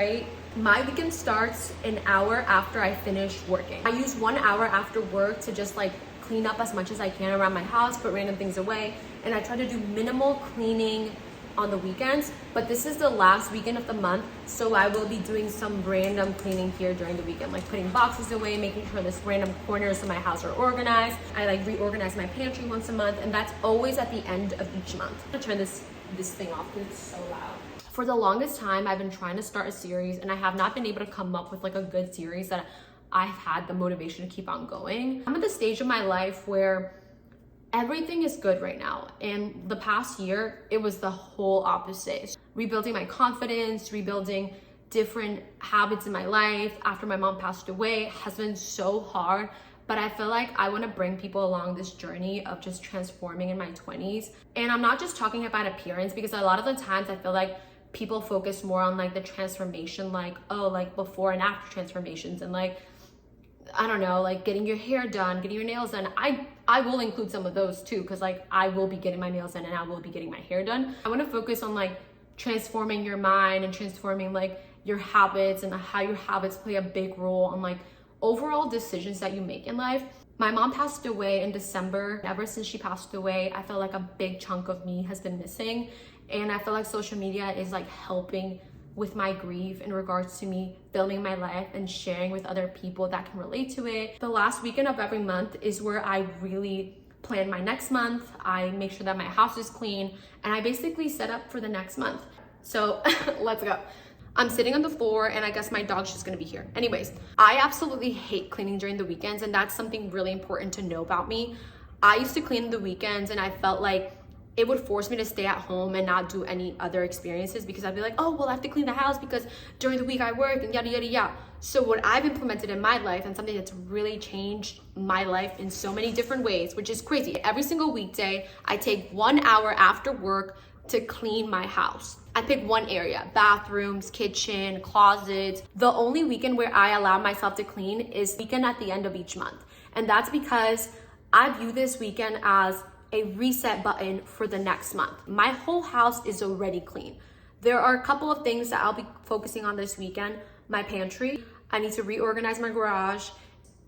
right? My weekend starts an hour after I finish working. I use 1 hour after work to just like clean up as much as I can around my house, put random things away, and I try to do minimal cleaning on the weekends. But this is the last weekend of the month, so I will be doing some random cleaning here during the weekend, like putting boxes away, making sure this random corners of my house are organized. I like reorganize my pantry once a month, and that's always at the end of each month. I'm gonna turn this thing off because it's so loud. For the longest time, I've been trying to start a series, and I have not been able to come up with like a good series that I've had the motivation to keep on going. I'm at the stage of my life where everything is good right now, and the past year it was the whole opposite. Rebuilding my confidence, rebuilding different habits in my life after my mom passed away has been so hard, but I feel like I want to bring people along this journey of just transforming in my 20s. And I'm not just talking about appearance, because a lot of the times I feel like people focus more on like the transformation, like, oh, like before and after transformations, and like, I don't know, like getting your hair done, getting your nails done. I will include some of those too, because like I will be getting my nails done and I will be getting my hair done. I want to focus on like transforming your mind and transforming like your habits, and how your habits play a big role on like overall decisions that you make in life. My mom passed away in December. Ever since she passed away, I feel like a big chunk of me has been missing, and I feel like social media is like helping with my grief in regards to me filming my life and sharing with other people that can relate to it. The last weekend of every month is where I really plan my next month. I make sure that my house is clean, and I basically set up for the next month. So let's go. I'm sitting on the floor, and I guess my dog's just gonna be here. Anyways, I absolutely hate cleaning during the weekends, and that's something really important to know about me. I used to clean the weekends, and I felt like it would force me to stay at home and not do any other experiences, because I'd be like, oh, well, I have to clean the house because during the week I work and yada, yada, yada. So what I've implemented in my life, and something that's really changed my life in so many different ways, which is crazy. Every single weekday, I take 1 hour after work to clean my house. I pick one area: bathrooms, kitchen, closets. The only weekend where I allow myself to clean is weekend at the end of each month. And that's because I view this weekend as a reset button for the next month. My whole house is already clean. There are a couple of things that I'll be focusing on this weekend. My pantry, I need to reorganize my garage.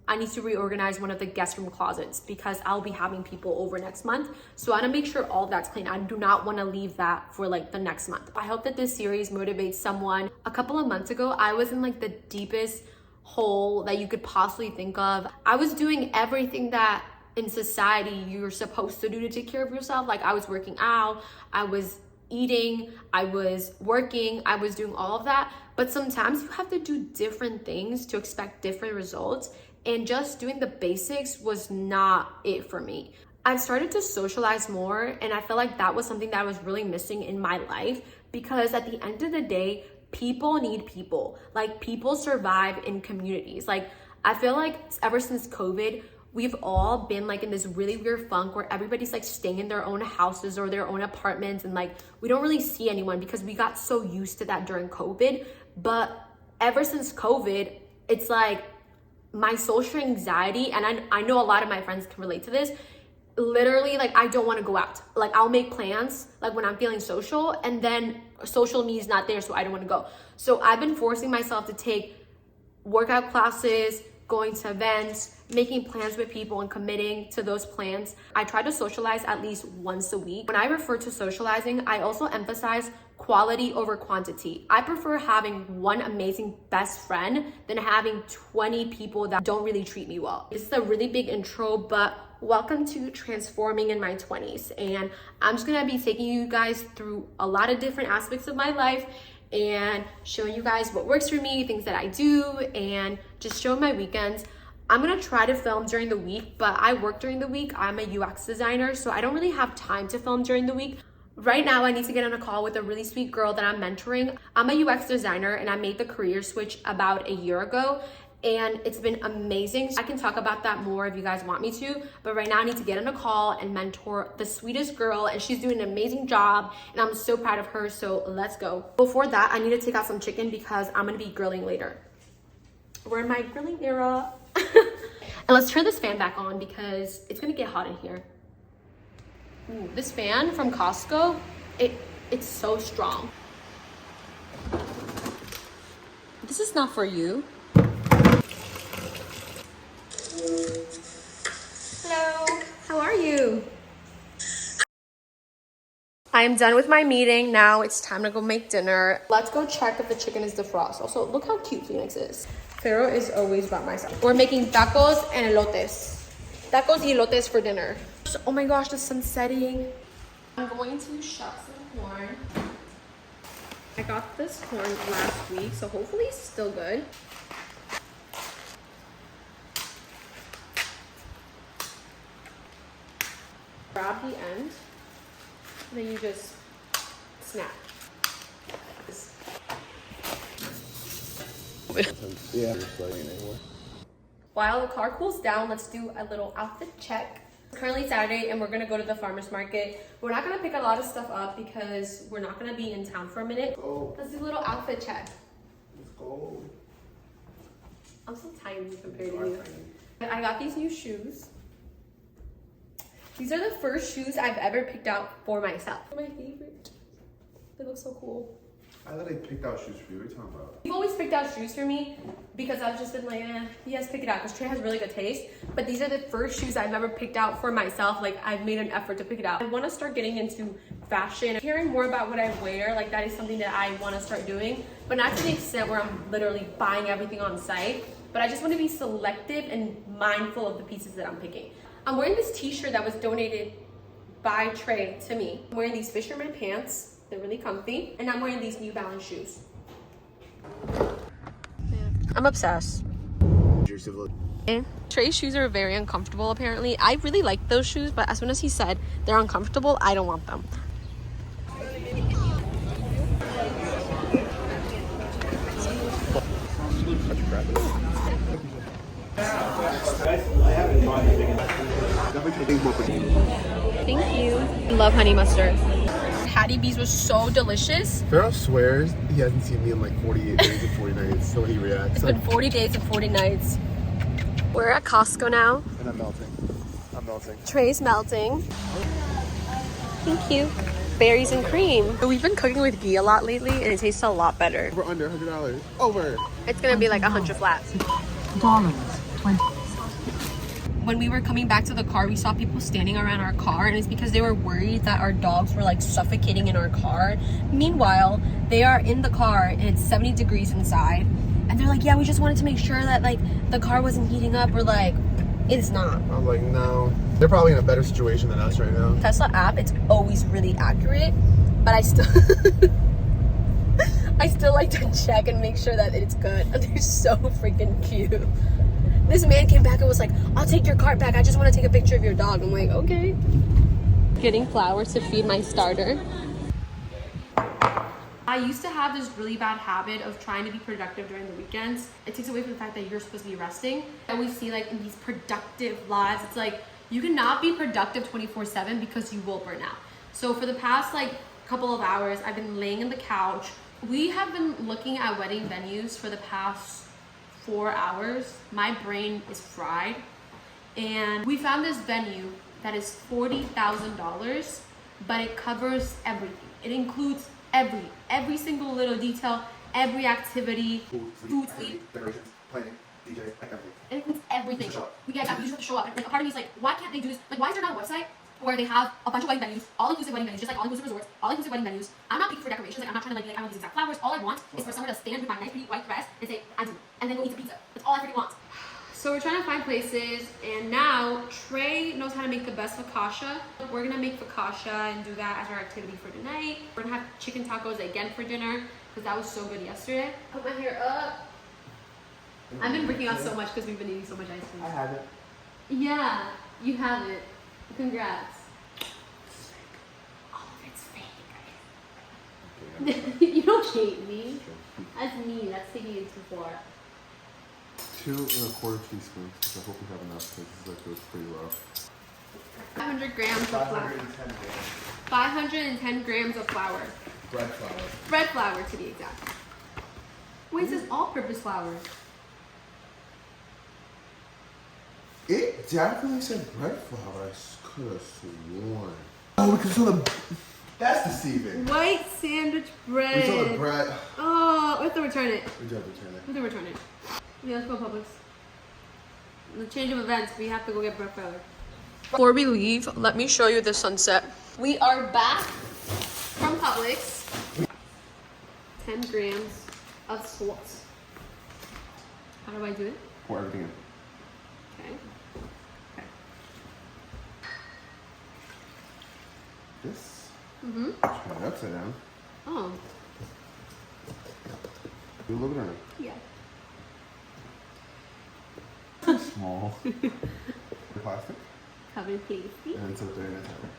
I need to reorganize one of the guest room closets because I'll be having people over next month. So I want to make sure all of that's clean. I do not want to leave that for like the next month. I hope that this series motivates someone. A couple of months ago, I was in like the deepest hole that you could possibly think of. I was doing everything that in society you're supposed to do to take care of yourself. Like I was working out, I was eating, I was working, I was doing all of that. But sometimes you have to do different things to expect different results, and just doing the basics was not it for me. I've started to socialize more, and I feel like that was something that I was really missing in my life, because at the end of the day, people need people. Like people survive in communities. Like I feel like ever since COVID, we've all been like in this really weird funk where everybody's like staying in their own houses or their own apartments, and like we don't really see anyone because we got so used to that during COVID. But ever since COVID, it's like my social anxiety, and I know a lot of my friends can relate to this, literally like I don't want to go out. Like I'll make plans like when I'm feeling social, and then social me is not there, so I don't want to go. So I've been forcing myself to take workout classes, going to events, making plans with people and committing to those plans. I try to socialize at least once a week. When I refer to socializing, I also emphasize quality over quantity. I prefer having one amazing best friend than having 20 people that don't really treat me well. This is a really big intro, but welcome to transforming in my 20s. And I'm just gonna be taking you guys through a lot of different aspects of my life and showing you guys what works for me, things that I do, and just showing my weekends. I'm gonna try to film during the week, but I work during the week. I'm a UX designer, so I don't really have time to film during the week. Right now, I need to get on a call with a really sweet girl that I'm mentoring. I'm a UX designer, and I made the career switch about a year ago, and it's been amazing. I can talk about that more if you guys want me to, but right now I need to get on a call and mentor the sweetest girl, and she's doing an amazing job, and I'm so proud of her, so let's go. Before that, I need to take out some chicken because I'm gonna be grilling later. We're in my grilling era. And let's turn this fan back on because it's gonna get hot in here. Ooh, this fan from Costco, it's so strong. This is not for you. Hello, how are you? I am done with my meeting. Now it's time to go make dinner. Let's go check if the chicken is defrosted. Also, look how cute Phoenix is. Pharaoh is always by my side. We're making tacos and elotes. Tacos y elotes for dinner. Oh my gosh, the sun's setting. I'm going to shop some corn. I got this corn last week, so hopefully it's still good. Grab the end, and then you just snap. Yeah. While the car cools down, let's do a little outfit check. It's currently Saturday and we're gonna go to the farmer's market. We're not gonna pick a lot of stuff up because we're not gonna be in town for a minute. Let's do a little outfit check. Let's go. I'm so tiny compared to you. I got these new shoes. These are the first shoes I've ever picked out for myself. They're my favorite. They look so cool. I literally picked out shoes for you. What are you talking about? You've always picked out shoes for me because I've just been like, yes, pick it out, because Trey has really good taste. But these are the first shoes I've ever picked out for myself. Like, I've made an effort to pick it out. I want to start getting into fashion, hearing more about what I wear. Like, that is something that I want to start doing, but not to the extent where I'm literally buying everything on site. But I just want to be selective and mindful of the pieces that I'm picking. I'm wearing this t-shirt that was donated by Trey to me. I'm wearing these fisherman pants. They're really comfy. And I'm wearing these New Balance shoes. I'm obsessed. And Trey's shoes are very uncomfortable apparently. I really like those shoes, but as soon as he said they're uncomfortable, I don't want them. Thank you. I love honey mustard. Hattie B's was so delicious. Pharaoh swears he hasn't seen me in like 48 days and 40 nights, so he reacts. It's been 40 days and 40 nights. We're at Costco now. And I'm melting. I'm melting. Trey's melting. Thank you. Berries and cream. We've been cooking with ghee a lot lately and it tastes a lot better. We're under $100. Over. It's gonna be like 100 flats. When we were coming back to the car, we saw people standing around our car, and it's because they were worried that our dogs were like suffocating in our car. Meanwhile, they are in the car and it's 70 degrees inside, and they're like, yeah, we just wanted to make sure that like the car wasn't heating up. We're like, it's not. I'm like, no. They're probably in a better situation than us right now. Tesla app, it's always really accurate, but I still I still like to check and make sure that it's good. They're so freaking cute. This man came back and was like, I'll take your cart back. I just want to take a picture of your dog. I'm like, okay. Getting flowers to feed my starter. I used to have this really bad habit of trying to be productive during the weekends. It takes away from the fact that you're supposed to be resting. I always see like in these productive lives, it's like, you cannot be productive 24/7 because you will burn out. So for the past like couple of hours, I've been laying in the couch. We have been looking at wedding venues for the past 4 hours. My brain is fried, and we found this venue that is $40,000, but it covers everything. It includes every single little detail, every activity, food, sleep, decorations, planning, DJ, everything. it includes everything. You just have to show up. Like, a part of me is like, why can't they do this? Like, why is there not a website where they have a bunch of wedding venues, all-inclusive wedding venues, just like all-inclusive resorts, all-inclusive wedding venues? I'm not picking for decorations. Like, I'm not trying to like I want these exact flowers. All I want is for someone to stand with my nice pretty white dress and say, I do, and then go eat some pizza. That's all I freaking want. So we're trying to find places, and now Trey knows how to make the best focaccia. We're gonna make focaccia and do that as our activity for tonight. We're gonna have chicken tacos again for dinner because that was so good yesterday. Put my hair up. I've been working out so much because we've been eating so much ice cream. I have it. Yeah, you have it. Congrats. All of it's fake. You don't hate me. That's me. That's taking it too far. 2 1/4 teaspoons, which I hope we have enough because this like goes pretty low. 500 grams of flour. 510 grams. 510 grams of flour. Bread flour. Bread flour to be exact. Wait, it says all-purpose flour. It definitely said bread flour. I could have sworn. Oh, we can tell the. That's deceiving. White sandwich bread. We told the bread. Oh, we have to return it. We do have to return it. We have to return it. Yeah, let's go Publix. The change of events, we have to go get bread filler. Before we leave, let me show you the sunset. We are back from Publix. 10 grams of salt. How do I do it? Pour everything in. Okay. Okay. This. Mm-hmm. Try it upside down. Oh. Do a little bit on it. Yeah. Small. Plastic. Covered plastic. And so they're in a timer.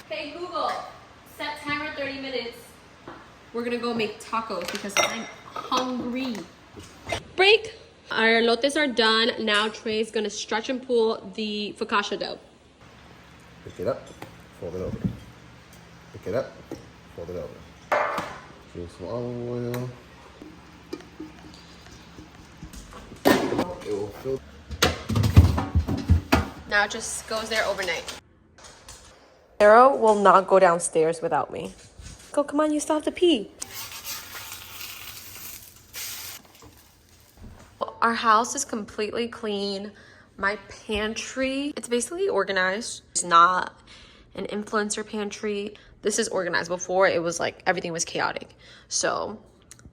Hey Google, set timer 30 minutes. We're gonna go make tacos because I'm hungry. Break. Our elotes are done. Now Trey's gonna stretch and pull the focaccia dough. Pick it up, fold it over. Pick it up, fold it over. Use some olive oil. It will fill. Now it just goes there overnight. Sarah will not go downstairs without me. Go, come on, you still have to pee. Our house is completely clean. My pantry, it's basically organized. It's not an influencer pantry. This is organized. Before it was like everything was chaotic. So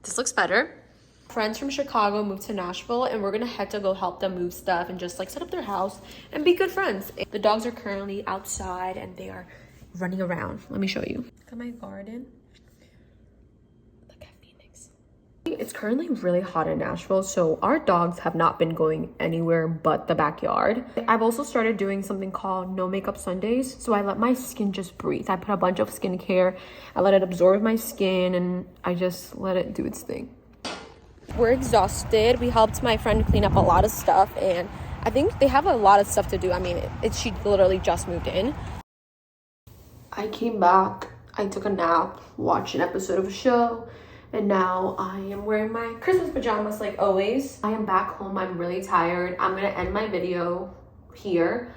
this looks better. Friends from Chicago moved to Nashville and we're gonna head to go help them move stuff and just like set up their house and be good friends. The dogs are currently outside and they are running around. Let me show you. Look at my garden. Look at Phoenix. It's currently really hot in Nashville, so our dogs have not been going anywhere but the backyard. I've also started doing something called no makeup Sundays. So I let my skin just breathe. I put a bunch of skincare, I let it absorb my skin, and I just let it do its thing. We're exhausted. We helped my friend clean up a lot of stuff and I think they have a lot of stuff to do. I mean, she literally just moved in. I came back, I took a nap, watched an episode of a show, and now I am wearing my Christmas pajamas like always. I am back home, I'm really tired. I'm gonna end my video here.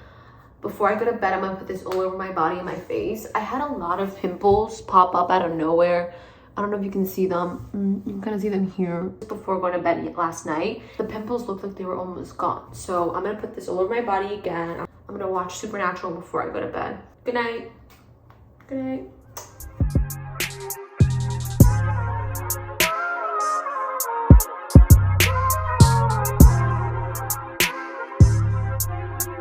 Before I go to bed, I'm gonna put this all over my body and my face. I had a lot of pimples pop up out of nowhere. I don't know if you can see them. You can kind of see them here. Before going to bed last night, the pimples looked like they were almost gone. So I'm gonna put this all over my body again. I'm gonna watch Supernatural before I go to bed. Good night. Good night.